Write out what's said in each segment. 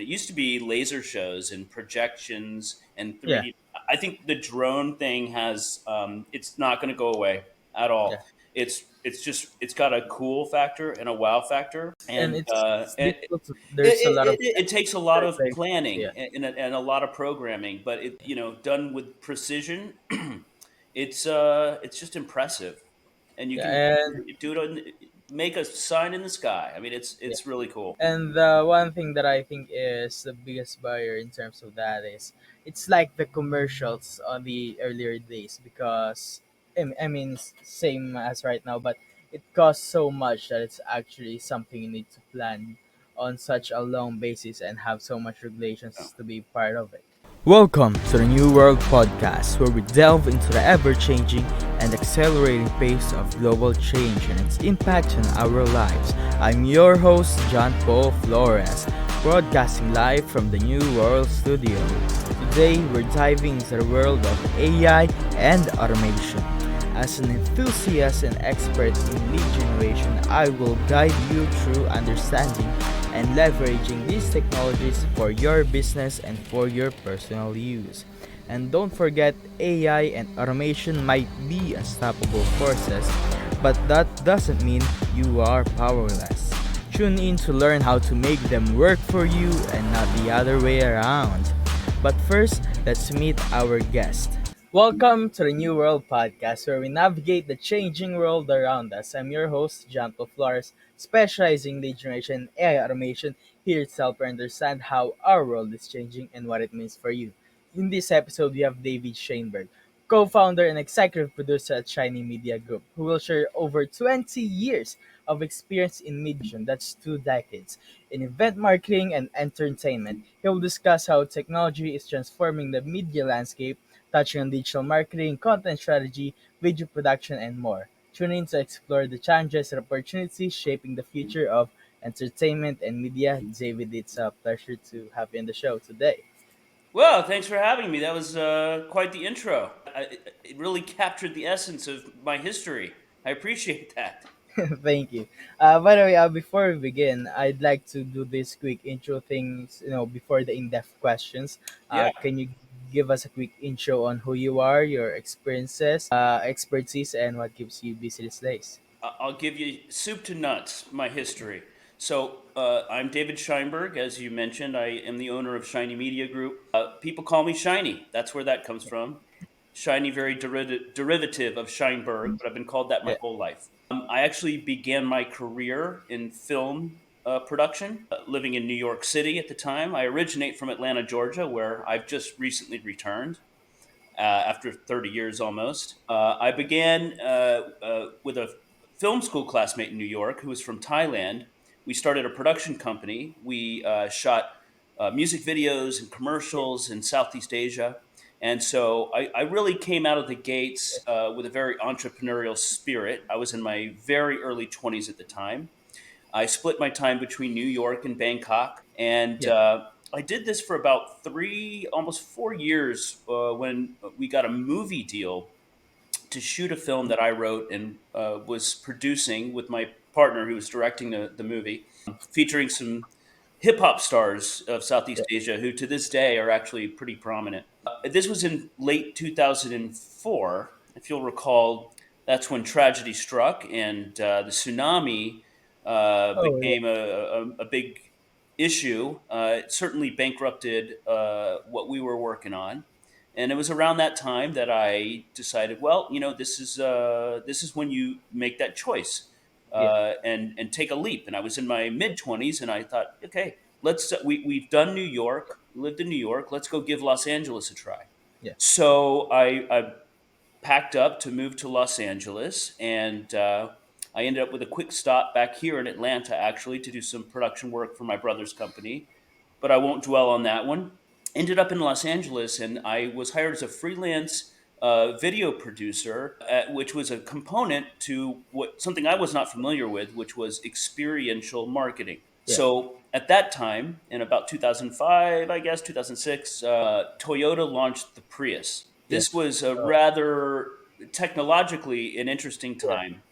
It used to be laser shows and projections and Yeah, 3D. I think the drone thing has it's not going to go away at yeah, all. It's got a cool factor and a wow factor, and and it's difficult. There's a lot of it takes a lot of regulations. planning Yeah, and a lot of programming, but done with precision, it's just impressive, and you can yeah, and do it make a sign in the sky. I mean, yeah. it's really cool. And the one thing that I think is the biggest barrier in terms of that is it's like the commercials on the earlier days because I mean same as right now, but it costs so much that it's actually something you need to plan on such a long basis and have so much regulations to be part of it. Welcome to the New World Podcast, where we delve into the ever changing and accelerating pace of global change and its impact on our lives. I'm your host, John Paul Flores, broadcasting live from the New World Studio. Today, we're diving into the world of AI and automation. As an enthusiast and expert in lead generation, I will guide you through understanding and leveraging these technologies for your business and for your personal use. And don't forget, AI and automation might be unstoppable forces, but that doesn't mean you are powerless. Tune in to learn how to make them work for you and not the other way around. But first, let's meet our guest. Welcome to the New World Podcast, where we navigate the changing world around us. I'm your host, John Paul Flores, specializing in lead generation and AI automation, here to help you understand how our world is changing and what it means for you. In this episode, we have David Scheinberg, co-founder and executive producer at Shiney Media Group, who will share over 20 years of experience in media creation, that's 2 decades, in event marketing and entertainment. He will discuss how technology is transforming the media landscape, touching on digital marketing, content strategy, video production, and more. Tune in to explore the challenges and opportunities shaping the future of entertainment and media. David, it's a pleasure to have you on the show today. Well, thanks for having me. That was quite the intro. It really captured the essence of my history. I appreciate that. Thank you. By the way, before we begin, I'd like to do this quick intro things, before the in-depth questions. Yeah, Can you give us a quick intro on who you are, your experiences, expertise, and what keeps you busy these days? I'll give you soup to nuts, my history. So, I'm David Scheinberg. As you mentioned, I am the owner of Shiney Media Group. People call me Shiny. That's where that comes from. Shiny, very derivative of Scheinberg, but I've been called that my Yeah. whole life. I actually began my career in film production, living in New York City at the time. I originate from Atlanta, Georgia, where I've just recently returned after 30 years almost. I began with a film school classmate in New York who was from Thailand. We started a production company. We shot music videos and commercials in Southeast Asia. And so I really came out of the gates with a very entrepreneurial spirit. I was in my very early 20s at the time. I split my time between New York and Bangkok, and Yeah. I did this for about almost 4 years, when we got a movie deal to shoot a film that I wrote and was producing with my partner who was directing the movie, featuring some hip hop stars of Southeast Yeah. Asia who to this day are actually pretty prominent. This was in late 2004. If you'll recall, that's when tragedy struck and the tsunami Oh, yeah. became a big issue. It certainly bankrupted what we were working on. And it was around that time that I decided, well, this is when you make that choice Yeah. and take a leap. And I was in my mid 20s, and I thought, okay, we've done New York, lived in New York. Let's go give Los Angeles a try. Yeah. So I packed up to move to Los Angeles, and I ended up with a quick stop back here in Atlanta, actually, to do some production work for my brother's company. But I won't dwell on that one. Ended up in Los Angeles, and I was hired as a freelance video producer, which was a component to what something I was not familiar with, which was experiential marketing. Yeah. So at that time, in about 2005, I guess 2006, Toyota launched the Prius. Yeah. This was a Oh, rather technologically an interesting yeah. time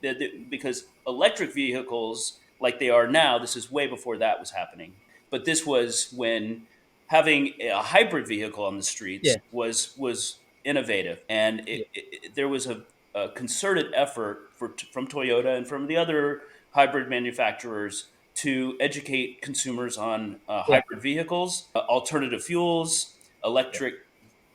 because electric vehicles, like they are now, this is way before that was happening. But this was when having a hybrid vehicle on the streets yeah, was innovative, and yeah, there was a concerted effort from Toyota and from the other hybrid manufacturers to educate consumers on yeah, hybrid vehicles, alternative fuels, yeah, electric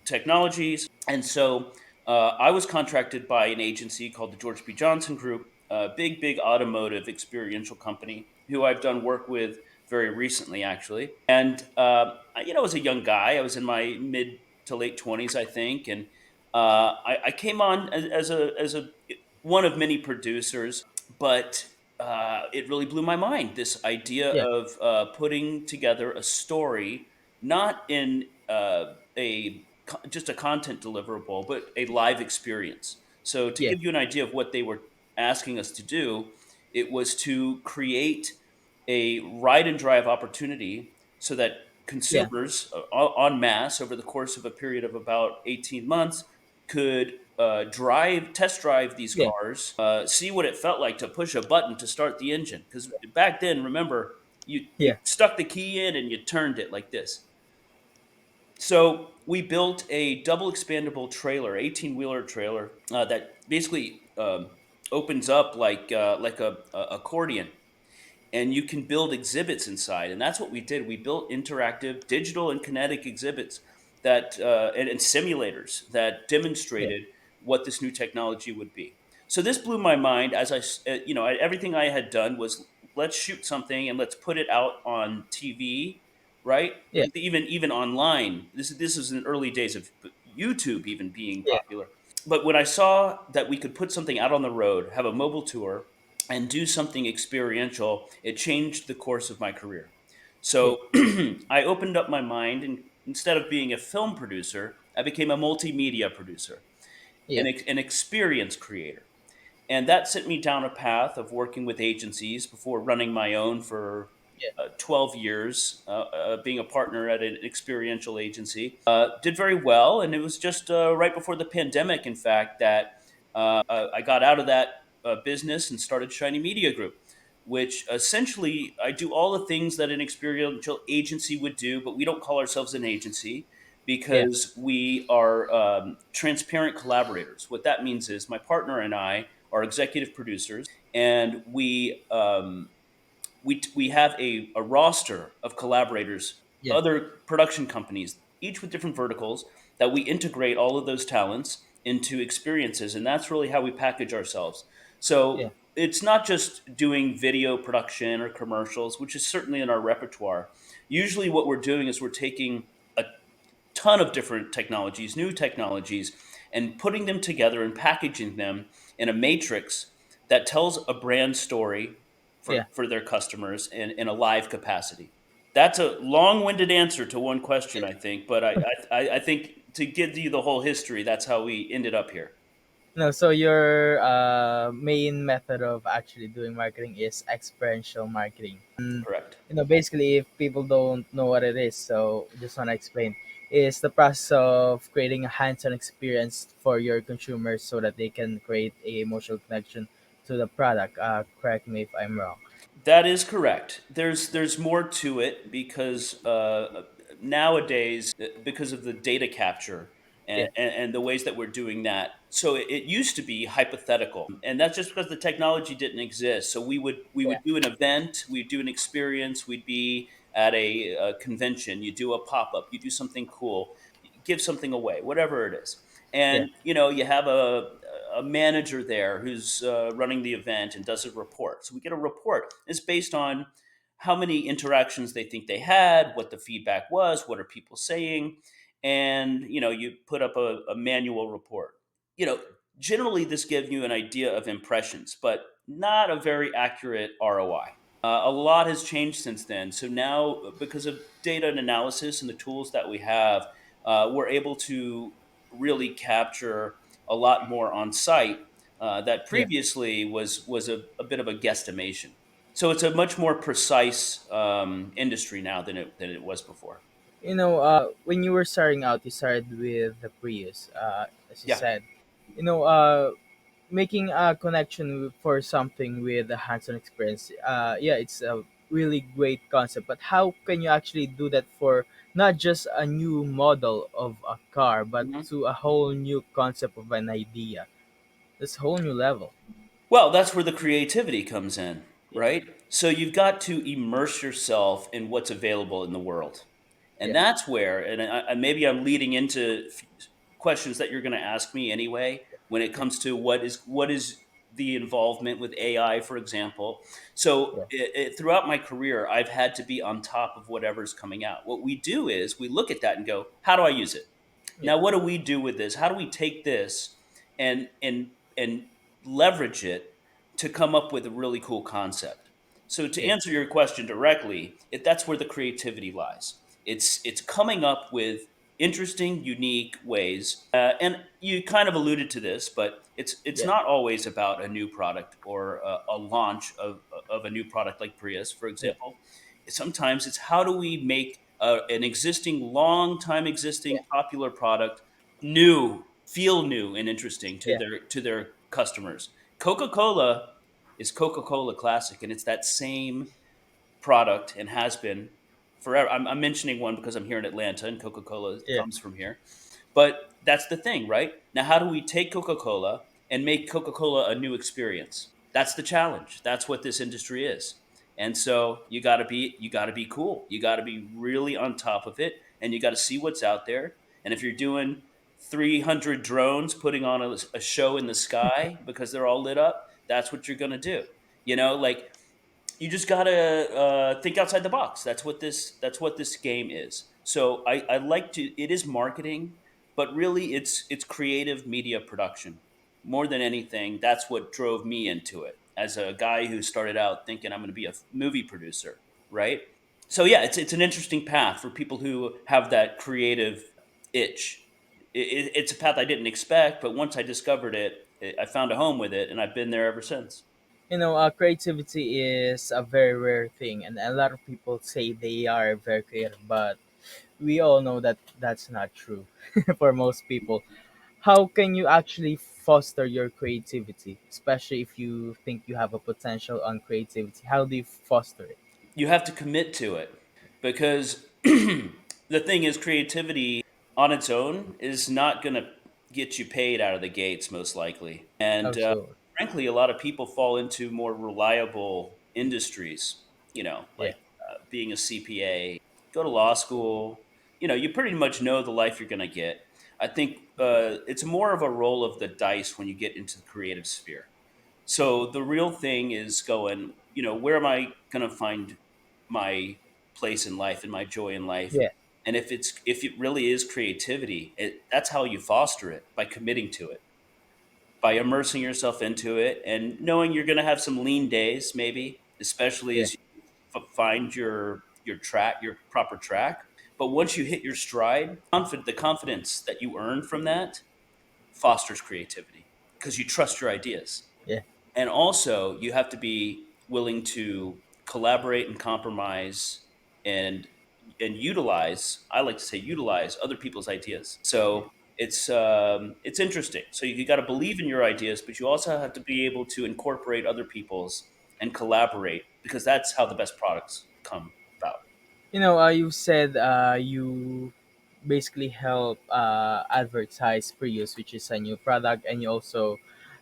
technologies. And so I was contracted by an agency called the George B. Johnson Group, a big automotive experiential company who I've done work with very recently, actually. And, I was a young guy. I was in my mid to late 20s, I think. And I came on as a one of many producers, but it really blew my mind. This idea yeah, of putting together a story, not in just a content deliverable, but a live experience. So to yeah, give you an idea of what they were asking us to do, it was to create a ride and drive opportunity so that yeah, consumers en masse over the course of a period of about 18 months could test drive these yeah, cars, see what it felt like to push a button to start the engine. Because back then, remember, you yeah, stuck the key in and you turned it like this. So we built a double expandable trailer, 18-wheeler trailer that basically opens up like a accordion, and you can build exhibits inside. And that's what we did. We built interactive digital and kinetic exhibits that and simulators that yeah, demonstrated what this new technology would be. So this blew my mind. Everything I had done was, let's shoot something and let's put it out on TV, right? yeah, Even online. This is in the early days of YouTube even being yeah, popular. But when I saw that we could put something out on the road, have a mobile tour, and do something experiential, it changed the course of my career. yeah, So I opened up my mind, and instead of being a film producer, I became a multimedia producer, yeah, an experience creator. And that sent me down a path of working with agencies before running my own for yeah, 12 years, being a partner at an experiential agency. Did very well. And it was just right before the pandemic, in fact, that I got out of that business and started Shiny Media Group, which essentially I do all the things that an experiential agency would do, but we don't call ourselves an agency yeah, because we are transparent collaborators. What that means is my partner and I are executive producers, and we have a roster of collaborators, yeah, other production companies, each with different verticals, that we integrate all of those talents into experiences, and that's really how we package ourselves. yeah, So it's not just doing video production or commercials, which is certainly in our repertoire. Usually, what we're doing is we're taking a ton of different technologies, new technologies, and putting them together and packaging them in a matrix that tells a brand story yeah. for their customers in a live capacity. That's a long-winded answer to one question, I think, but I think to give you the whole history, that's how we ended up here. No, so your main method of actually doing marketing is experiential marketing. Correct. Basically, if people don't know what it is, so just want to explain, is the process of creating a hands-on experience for your consumers so that they can create a emotional connection to the product. Correct me if I'm wrong. That is correct. There's more to it because nowadays, because of the data capture Yeah, and the ways that we're doing that. So it used to be hypothetical, and that's just because the technology didn't exist. So we yeah, would do an event, we'd do an experience, we'd be at a convention, you do a pop up, you do something cool, give something away, whatever it is. yeah, And you have a manager there who's running the event and does a report. So we get a report. It's based on how many interactions they think they had, what the feedback was, what are people saying, and you put up a manual report. You know, Generally this gives you an idea of impressions, but not a very accurate ROI. A lot has changed since then. So now, because of data and analysis and the tools that we have, we're able to really capture a lot more on site that yeah. previously was a bit of a guesstimation. So it's a much more precise industry now than it was before. When you were starting out, you started with the Prius, as you Yeah. said. Making a connection for something with a hands-on experience. Yeah, it's really great concept, but how can you actually do that for not just a new model of a car, but Mhm. to a whole new concept of an idea? This whole new level. Well, that's where the creativity comes in, Yeah, right? So you've got to immerse yourself in what's available in the world. And yeah, that's where, and maybe I'm leading into questions that you're going to ask me anyway when it yeah, comes to what is the involvement with AI, for example. So yeah, throughout my career, I've had to be on top of whatever's coming out. What we do is we look at that and go, how do I use it? yeah, Now, what do we do with this? How do we take this and leverage it to come up with a really cool concept? So, to yeah, answer your question directly, that's where the creativity lies. It's coming up with interesting, unique ways, and you kind of alluded to this, but it's yeah, not always about a new product or a launch of a new product like Prius, for yeah, example. Sometimes it's how do we make an existing, long time yeah, existing popular product new, feel new and interesting yeah, to their customers. Coca-Cola is Coca-Cola Classic, and it's that same product and has been forever. I'm mentioning one because I'm here in Atlanta and Coca-Cola yeah. comes from here. But that's the thing, right? Now, how do we take Coca-Cola and make Coca-Cola a new experience? That's the challenge. That's what this industry is. And so you got to be cool. You got to be really on top of it, and you got to see what's out there. And if you're doing 300 drones putting on a show in the sky because they're all lit up, that's what you're going to do. Like you just gotta think outside the box. That's what this game is. So I like to. It is marketing, but really it's creative media production more than anything. That's what drove me into it as a guy who started out thinking I'm going to be a movie producer, right? So yeah, it's an interesting path for people who have that creative itch. It's a path I didn't expect, but once I discovered it, I found a home with it, and I've been there ever since. Creativity is a very rare thing, and a lot of people say they are very creative, but we all know that that's not true for most people. How can you actually foster your creativity, especially if you think you have a potential on creativity? How do you foster it? You have to commit to it because the thing is creativity on its own is not going to get you paid out of the gates most likely, and Absolutely. frankly a lot of people fall into more reliable industries, Yeah, like being a CPA, go to law school. You pretty much know the life you're going to get. I think it's more of a roll of the dice when you get into the creative sphere. So the real thing is going, where am I going to find my place in life and my joy in life? yeah, And if it really is creativity, that's how you foster it, by committing to it, by immersing yourself into it, and knowing you're going to have some lean days, maybe, especially yeah, as you find your track, your proper track. But once you hit your stride, the confidence that you earn from that fosters creativity because you trust your ideas. yeah. And also, you have to be willing to collaborate and compromise and utilize. I like to say utilize other people's ideas. So it's interesting. So you got to believe in your ideas, but you also have to be able to incorporate other people's and collaborate because that's how the best products come about. You said you basically help advertise Prius, which is a new product, and you also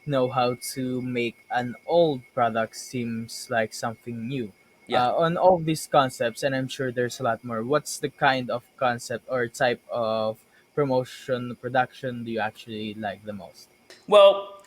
know how to make an old product seems like something new. Yeah. On all these concepts, and I'm sure there's a lot more. What's the kind of concept or type of promotion production do you actually like the most? Well,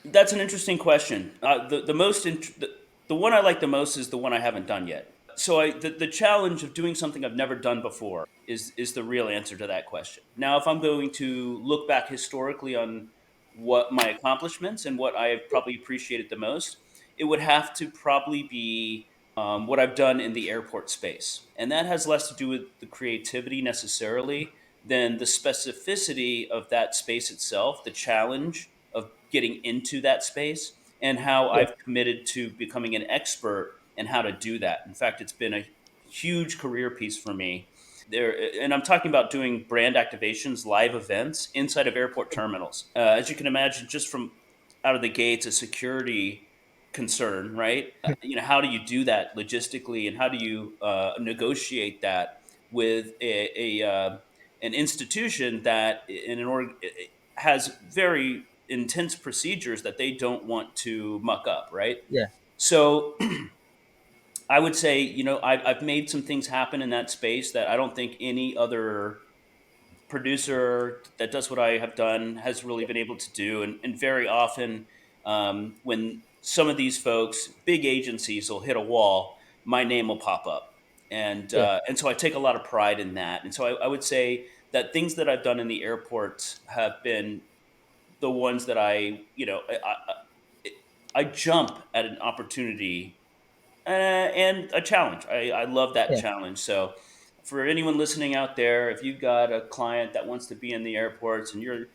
that's an interesting question. The one I like the most is the one I haven't done yet. So the challenge of doing something I've never done before is the real answer to that question. Now, if I'm going to look back historically on what my accomplishments and what I have probably appreciated the most, it would have to probably be what I've done in the airport space, and that has less to do with the creativity necessarily than the specificity of that space itself, the challenge of getting into that space, and how Yeah, I've committed to becoming an expert in how to do that. In fact, it's been a huge career piece for me. There, and I'm talking about doing brand activations, live events inside of airport terminals. As you can imagine, just from out of the gates, a security. concern, right? How do you do that logistically, and how do you negotiate that with an institution that in an org has very intense procedures that they don't want to muck up, right? yeah, So I would say, I've made some things happen in that space that I don't think any other producer that does what I have done has really been able to do. And very often, when some of these folks, big agencies, will hit a wall, my name will pop up, yeah, and so I take a lot of pride in that. And so I would say that things that I've done in the airports have been the ones that I jump at an opportunity and a challenge. I love that yeah. challenge. So, for anyone listening out there, if you've got a client that wants to be in the airports and you're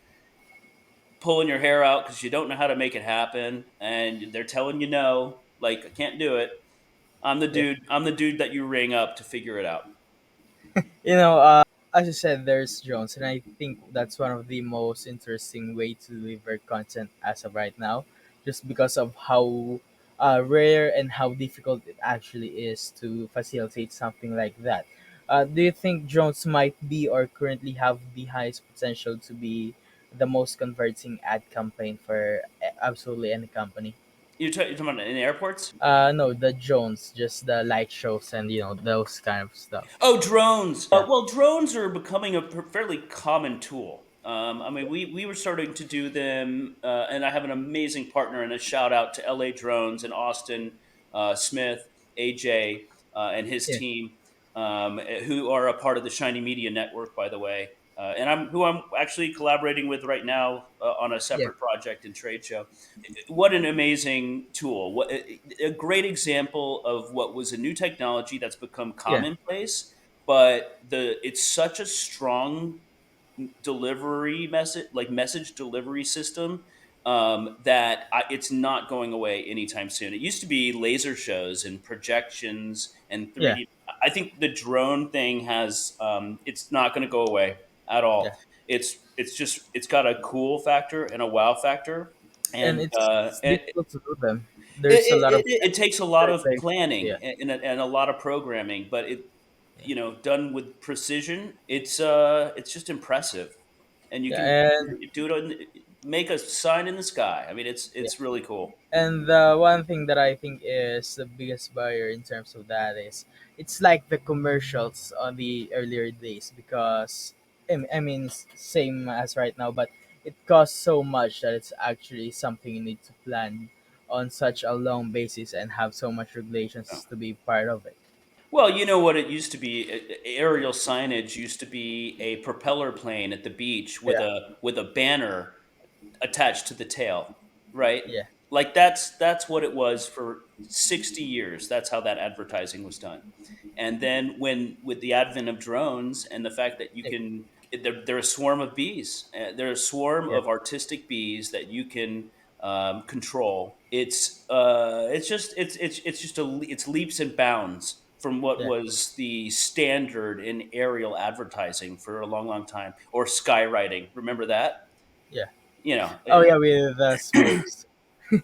pulling your hair out because you don't know how to make it happen, and they're telling you no, like I can't do it, I'm the Yeah. dude. I'm the dude that you ring up to figure it out. You know, as you said, there's Jones, and I think that's one of the most interesting way to deliver content as of right now, just because of how rare and how difficult it actually is to facilitate something like that. Do you think Jones might be or currently have the highest potential to be the most converting ad campaign for absolutely any company? You're talking about in airports? No, the Jones, just the light shows and those kind of stuff. Oh, drones. Yeah, Well, drones are becoming a fairly common tool. I mean, we were starting to do them, and I have an amazing partner. And a shout out to LA Drones and Austin Smith, AJ, and his yeah, team, who are a part of the Shiny Media Network, by the way. And I'm actually collaborating with right now on a yeah, separate project and trade show. What an amazing tool! What a great example of what was a new technology that's become yeah, commonplace, but the it's such a strong delivery message, like message delivery system, that it's not going away anytime soon. It used to be laser shows and projections and yeah, 3D. I think the drone thing has it's not going to go away at all. yeah. It's got a cool factor and a wow factor, And and it's difficult to do them. There's a lot of it takes a lot of regulations. planning Yeah, and a lot of programming, but yeah, done with precision, it's just impressive, and you can yeah, and do it on make a sign in the sky. I mean, yeah. it's really cool. And the one thing that I think is the biggest barrier in terms of that is it's like the commercials on the earlier days because I mean same as right now, but it costs so much that it's actually something you need to plan on such a long basis and have so much regulations to be part of it. Well, you know what it used to be. Aerial signage used to be a propeller plane at the beach with Yeah, a banner attached to the tail, right? yeah, Like that's what it was for 60 years. That's how that advertising was done. And then when with the advent of drones and the fact that you yeah, can they're a swarm of bees. They're a swarm yeah, of artistic bees that you can control. It's just it's leaps and bounds from what yeah, was the standard in aerial advertising for a long, long time, or skywriting. Remember that? yeah. You know, Oh yeah, with the smokes.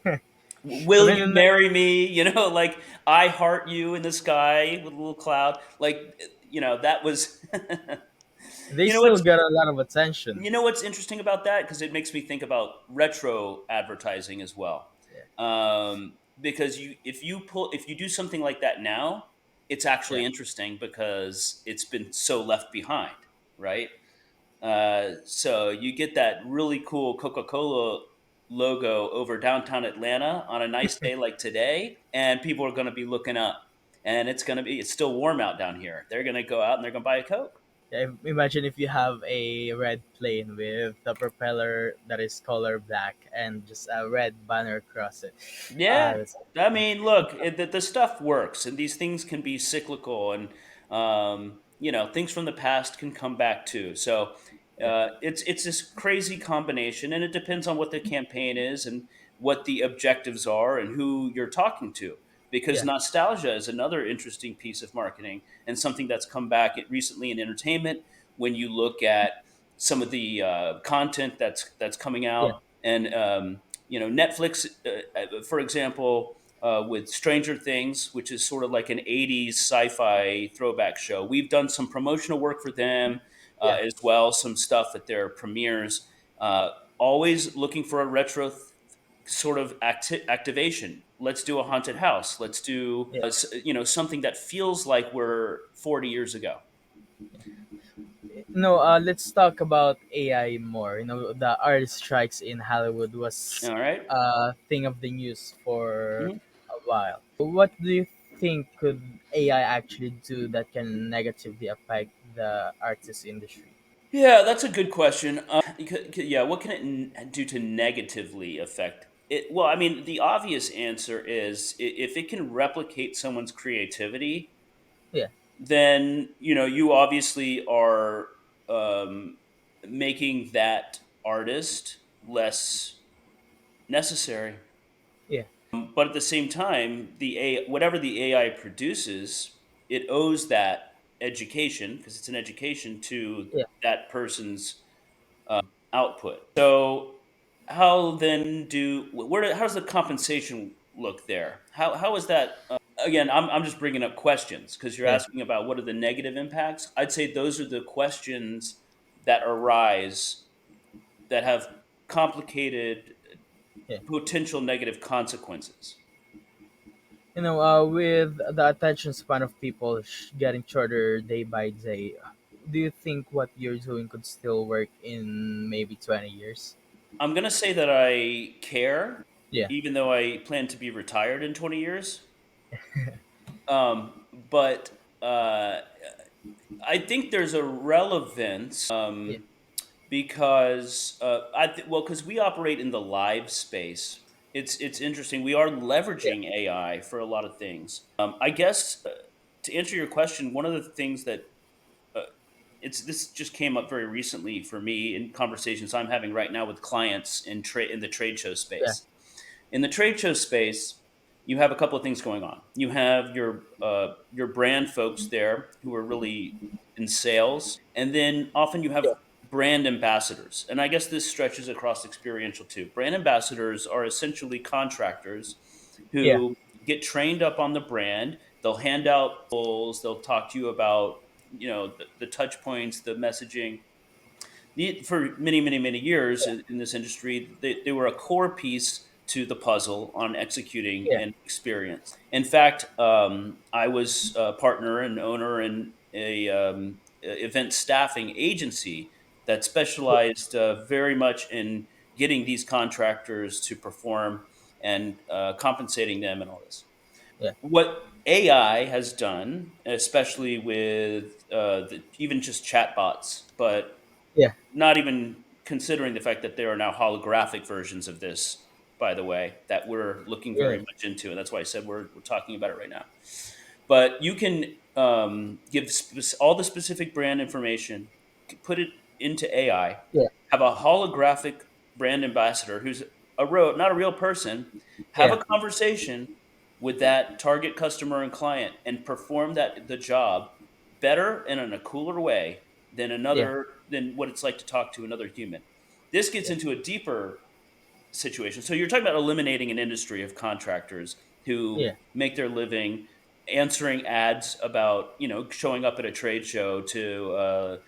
I will you mean, marry me? Like I heart you in the sky with a little cloud. Like, that was. they you know still what's got a lot of attention. you know what's interesting about that, because it makes me think about retro advertising as well. Yeah, Because if you do something like that now, it's actually yeah, interesting because it's been so left behind, right? So you get that really cool Coca-Cola logo over downtown Atlanta on a nice day like today, and people are going to be looking up, and it's still warm out down here. They're going to go out and they're going to buy a Coke. yeah. Imagine if you have a red plane with the propeller that is color black and just a red banner across it. Yeah, That's I mean, look, the stuff works, and these things can be cyclical, and things from the past can come back too. So yeah, it's this crazy combination, and it depends on what the campaign is and what the objectives are and who you're talking to. Because yeah, nostalgia is another interesting piece of marketing and something that's come back recently in entertainment. When you look at some of the content that's coming yeah, out, and Netflix, for example. with Stranger Things, which is sort of like an 80s sci fi throwback show. We've done some promotional work for them Yeah. as well, some stuff at their premieres. Always looking for a retro sort of activation. Let's do a haunted house. Let's do Yeah. something that feels like we're 40 years ago. No, let's talk about AI more. The artist strikes in Hollywood was All right. a thing of the news for Mhm. a while. What do you think could AI actually do that can negatively affect the artist industry? Yeah, that's a good question. Yeah, what can it do to negatively affect it? Well, I mean, the obvious answer is if it can replicate someone's creativity, Yeah, then you obviously are um, making that artist less necessary. yeah, But at the same time, whatever the AI produces, it owes that education, because it's an education, to yeah, that person's output. So how then how does the compensation look there? How is that? Again, I'm just bringing up questions because you're yeah, asking about what are the negative impacts. I'd say those are the questions that arise that have complicated yeah. potential negative consequences. With the attention span of people getting shorter day by day, do you think what you're doing could still work in maybe 20 years? I'm gonna say that I care, Yeah, even though I plan to be retired in 20 years. But I think there's a relevance yeah, because because we operate in the live space. It's interesting. We are yeah, leveraging AI for a lot of things. I guess to answer your question, one of the things that uh, it's this just came up very recently for me in conversations I'm having right now with clients in the trade show yeah, space. In the trade show space, you have a couple of things going on. You have your brand folks there who are really in sales, and then often you have yeah, brand ambassadors. And I guess this stretches across experiential too. Brand ambassadors are essentially contractors yeah, who get trained up on the brand. They'll hand out polls. They'll talk to you about the touch points, the messaging. For many, many, many years in this industry, they were a core piece to the puzzle on executing yeah, an experience. In fact, I was a partner and owner in a event staffing agency that yeah, specialized very much in getting these contractors to perform and compensating them and all this. yeah, What AI has done, especially with even just chatbots, but yeah, not even considering the fact that there are now holographic versions of this, by the way, that we're looking very really, much into, and that's why I said we're talking about it right now. But you can give all the specific brand information, put it into AI, yeah, have a holographic brand ambassador who's not a real person, have yeah, a conversation with that target customer and client, and perform the job better and in a cooler way yeah, than what it's like to talk to another human. This gets yeah, into a deeper situation. So you're talking about eliminating an industry of contractors who yeah, make their living answering ads about showing up at a trade show to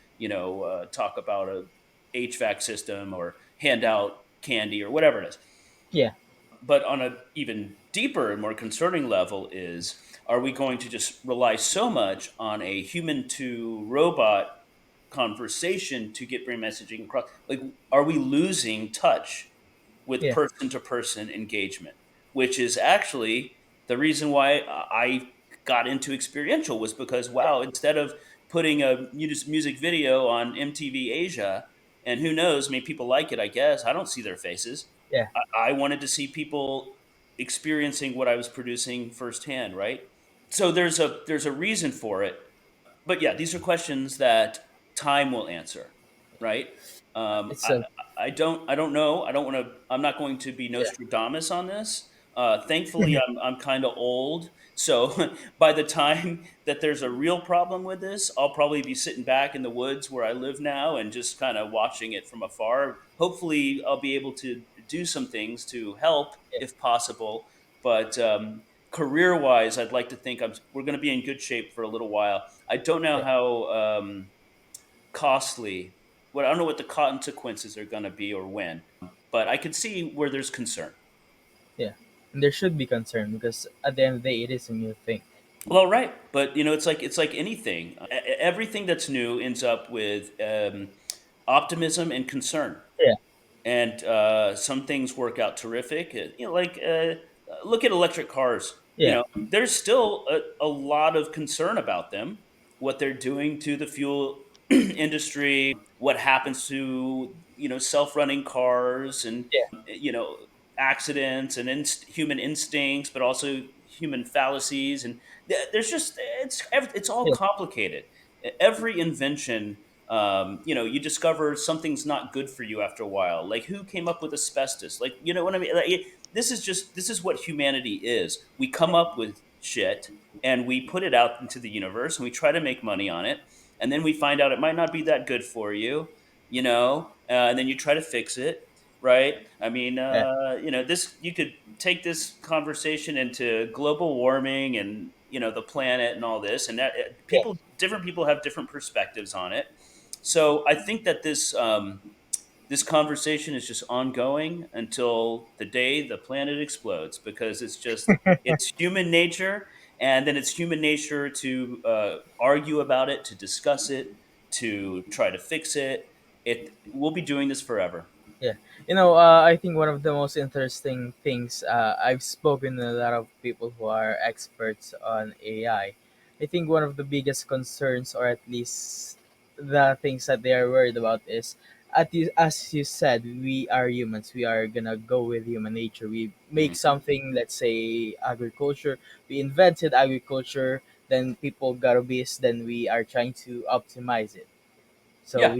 talk about a HVAC system or hand out candy or whatever it is. yeah, But on a even deeper and more concerning level is, are we going to just rely so much on a human to robot conversation to get brain messaging across? Like, are we losing touch with yeah, person to person engagement, which is actually the reason why I got into experiential, was because, wow, instead of putting a music video on MTV Asia, and who knows, maybe people like it, I guess. I don't see their faces. yeah, I wanted to see people experiencing what I was producing firsthand, right? So there's a reason for it, but yeah, these are questions that time will answer, right? Um, it's I, a I don't know. I don't want to. I'm not going to be yeah, Nostradamus on this. Thankfully, I'm kind of old, so by the time that there's a real problem with this, I'll probably be sitting back in the woods where I live now and just kind of watching it from afar. Hopefully, I'll be able to do some things to help, yeah, if possible. But career wise, I'd like to think we're going to be in good shape for a little while. I don't know yeah, how costly. Well, I don't know what the consequences are going to be or when, but I can see where there's concern. yeah. And there should be concern because at the end of the day, it is a new thing. Well, right, but it's like anything. Everything that's new ends up with optimism and concern, Yeah, and some things work out terrific. Look at electric cars. yeah, There's still a lot of concern about them, what they're doing to the fuel industry, what happens to self-running cars, and yeah, accidents and human instincts, but also human fallacies, and there's just it's all yeah, complicated. Every invention, you discover something's not good for you after a while. Like, who came up with asbestos? Like, you know what I mean? This is what humanity is. We come up with shit and we put it out into the universe and we try to make money on it, and then we find out it might not be that good for you, and then you try to fix it, right? I mean, yeah, this you could take this conversation into global warming and the planet and all this, and that yeah. different people have different perspectives on it. So I think that this conversation is just ongoing until the day the planet explodes, because it's human nature, and then it's human nature to argue about it, to discuss it, to try to fix it. We'll be doing this forever. Yeah, I think one of the most interesting things, I've spoken to a lot of people who are experts on AI. I think one of the biggest concerns, or at least the things that they are worried about, is as you said, we are humans. We are gonna go with human nature. We make Mhm. something, let's say agriculture. We invented agriculture, then people got obese, then we are trying to optimize it, so Yeah.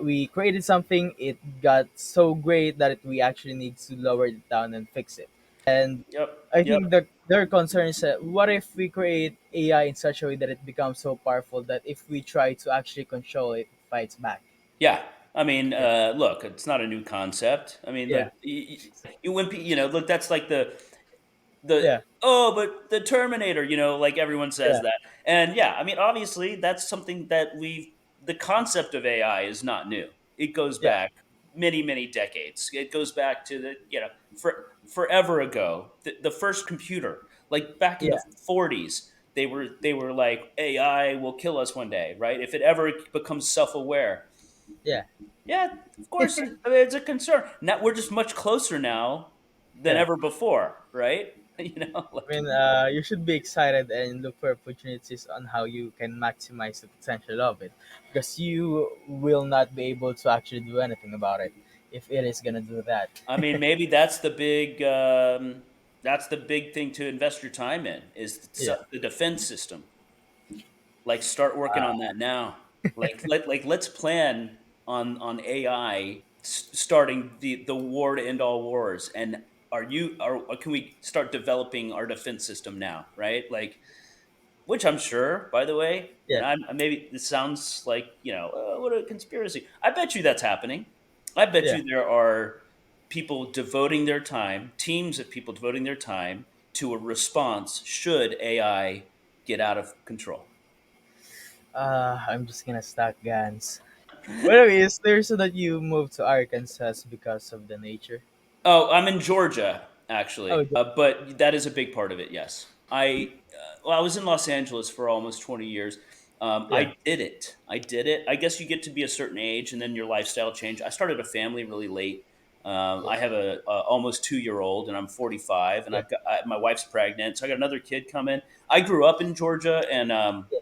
we created something. It got so great that we actually need to lower it down and fix it. And Yep. I Yep. think their concern is that what if we create AI in such a way that it becomes so powerful that if we try to actually control it, it fights back. Yeah. I mean, Yeah, look, it's not a new concept. I mean, yeah, look, look, that's like the yeah, oh, but the Terminator, like everyone says yeah, that. And yeah, I mean, obviously that's something that the concept of AI is not new. It goes yeah, back many, many decades. It goes back to forever ago. The first computer, like back in yeah, the 40s, they were like, AI will kill us one day, right? If it ever becomes self-aware. yeah, Yeah, of course, I mean, it's a concern. Now we're just much closer now than yeah. ever before, right? I Like, mean, you should be excited and look for opportunities on how you can maximize the potential of it, because you will not be able to actually do anything about it if it is gonna do that. I mean, maybe that's the big thing to invest your time in, is Yeah. the defense system. Like, start working on that now. Let's plan on AI starting the war to end all wars. And can we start developing our defense system now, right? Like, which I'm sure, by the way, Yeah. and maybe this sounds like, what a conspiracy. I bet you that's happening. I bet Yeah. you there are people devoting their time, teams of people devoting their time to a response should AI get out of control. I'm just gonna stack guns. Well, is there so that you moved to Arkansas because of the nature? Oh, I'm in Georgia, Oh, actually, but that is a big part of it. Yes, I was in Los Angeles for almost 20 years. yeah. I did it. I did it. I guess you get to be a certain age, and then your lifestyle change. I started a family really late. Yeah. I have a almost 2-year old, and I'm 45, and Yeah. my wife's pregnant, so I got another kid coming. I grew up in Georgia, and Yeah.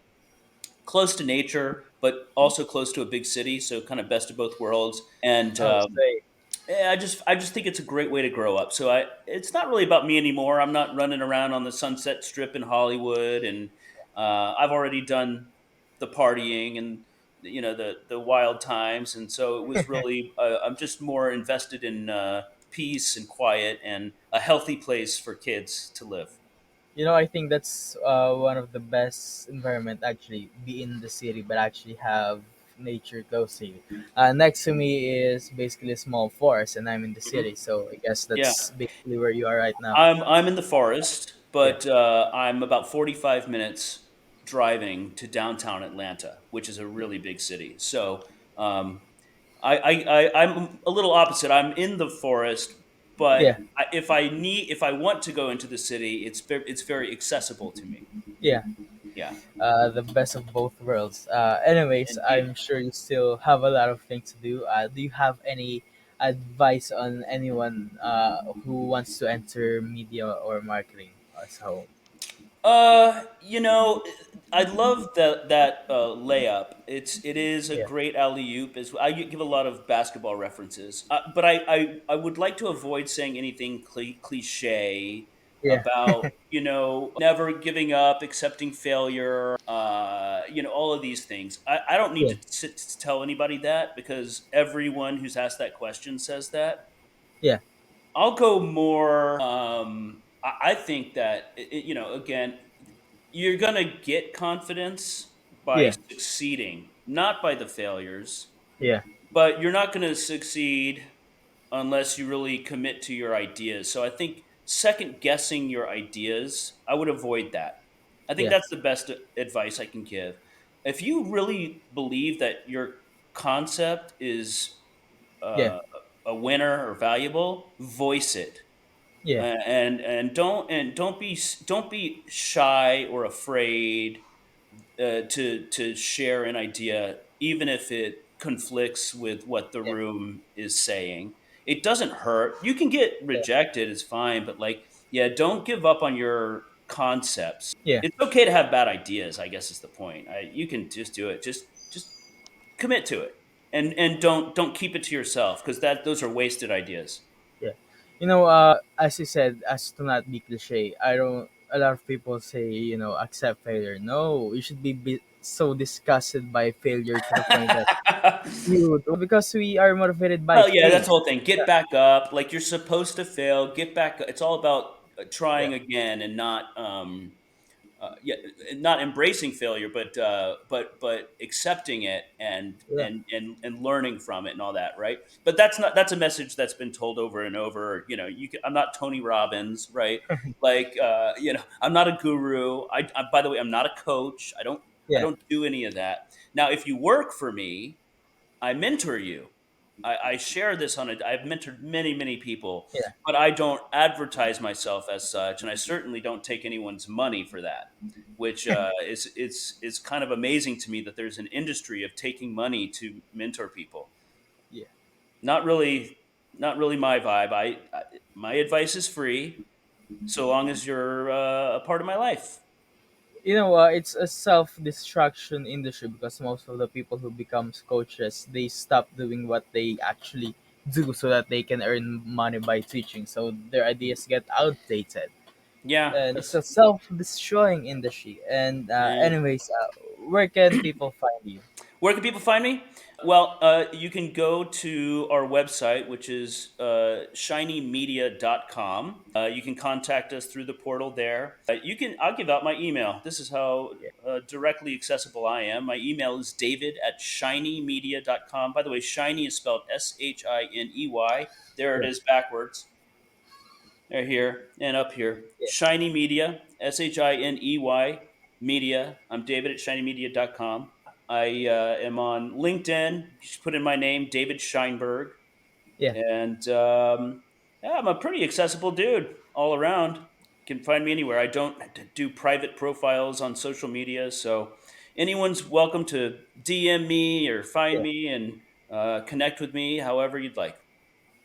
close to nature, but also close to a big city, so kind of best of both worlds. And Oh, say. yeah, I just think it's a great way to grow up. So it's not really about me anymore. I'm not running around on the Sunset Strip in Hollywood, and I've already done the partying and the wild times, and so it was really I'm just more invested in peace and quiet and a healthy place for kids to live. I think that's one of the best environment, actually, be in the city, but actually have nature close to you. Next to me is basically a small forest, and I'm in the city, Mhm. so I guess Yeah. that's basically where you are right now. I'm in the forest, Yeah, but I'm about 45 minutes driving to downtown Atlanta, which is a really big city. So um, I'm a little opposite. I'm in the forest, but yeah, if I want to go into the city, it's very accessible to me. yeah. Yeah, The best of both worlds. Anyways, indeed. I'm sure you still have a lot of things to do. Do you have any advice on anyone who wants to enter media or marketing as whole? You know, I love that layup. It is a Yeah, great alley oop. As I give a lot of basketball references, but I would like to avoid saying anything cliche yeah, about never giving up, accepting failure. All of these things. I don't need yeah, to tell anybody that because everyone who's asked that question says that. yeah, I'll go more. I think that again, you're gonna get confidence by yeah, succeeding, not by the failures. yeah, But you're not gonna succeed unless you really commit to your ideas. So I think second guessing your ideas, I would avoid that. I think yeah, that's the best advice I can give. If you really believe that your concept is yeah, uh, a winner or valuable, voice it. yeah, Don't be shy or afraid to share an idea, even if it conflicts with what the yeah, room is saying. It doesn't hurt. You can get yeah, rejected; it's fine. But yeah, don't give up on your concepts. yeah, It's okay to have bad ideas. I guess is the point. You can just do it. Just commit to it, and don't keep it to yourself because that those are wasted ideas. yeah. As you said, as to not be cliche, I don't. A lot of people say, accept failure. No, you should be so disgusted by failure to the point that you because we are motivated by Well, yeah, that's failure. the whole thing. Get Yeah, back up. Like you're supposed to fail. Get back. It's all about yeah, trying again and yeah, not embracing failure, but accepting it yeah, and learning from it and all that, right? But that's a message that's been told over and over. I'm not Tony Robbins, right? I'm not a guru. By the way, I'm not a coach. I yeah, don't do any of that. Now, if you work for me, I mentor you. I share this on it. I've mentored many people, yeah. but I don't advertise myself as such, and I certainly don't take anyone's money for that. Which it's kind of amazing to me that there's an industry of taking money to mentor people. Yeah. Not really, not really my vibe. My advice is free, so long as you're a part of my life. It's a self-destruction industry because most of the people who becomes coaches, they stop doing what they actually do so that they can earn money by teaching. So their ideas get outdated, Yeah, and it's that's a self-destroying industry. And yeah. anyways, where can people find you? Where can people find me? Well, you can go to our website, which is shinymedia.com. You can contact us through the portal there. I'll give out my email. This is how Yeah, directly accessible I am. My email is david at shinymedia.com. By the way, shiny is spelled Shiney. There it yeah, is backwards. There, here and up here. yeah, Shiny Media, Shiney Media. I'm David at shinymedia.com. I am on LinkedIn. Just put in my name, David Scheinberg. yeah. And yeah, I'm a pretty accessible dude all around. You can find me anywhere. I don't do private profiles on social media. So anyone's welcome to DM me or find Yeah. me and connect with me however you'd like.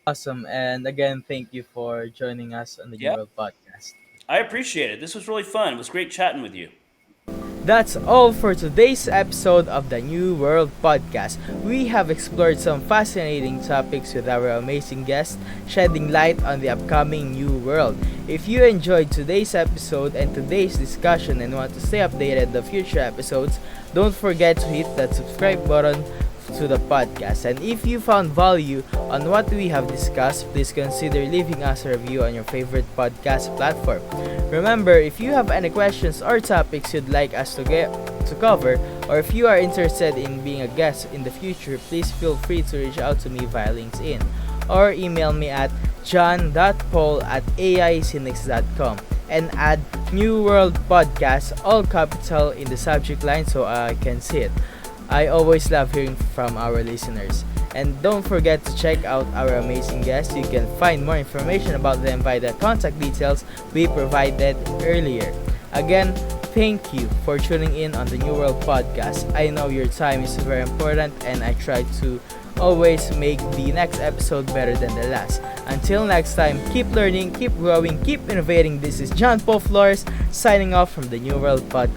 Awesome. And again, thank you for joining us on the New Yeah, World Podcast. I appreciate it. This was really fun. It was great chatting with you. That's all for today's episode of the New World Podcast. We have explored some fascinating topics with our amazing guests, shedding light on the upcoming New World. If you enjoyed today's episode and today's discussion and want to stay updated the future episodes, don't forget to hit that subscribe button to the podcast. And if you found value on what we have discussed, please consider leaving us a review on your favorite podcast platform. Remember, if you have any questions or topics you'd like us to to cover, or if you are interested in being a guest in the future, please feel free to reach out to me via LinkedIn or email me at john.paul@aicynics.com and add New World Podcast, all capital, in the subject line so I can see it. I always love hearing from our listeners. And don't forget to check out our amazing guests. You can find more information about them by the contact details we provided earlier. Again, thank you for tuning in on the New World Podcast. I know your time is very important and I try to always make the next episode better than the last. Until next time, keep learning, keep growing, keep innovating. This is John Paul Flores signing off from the New World Podcast.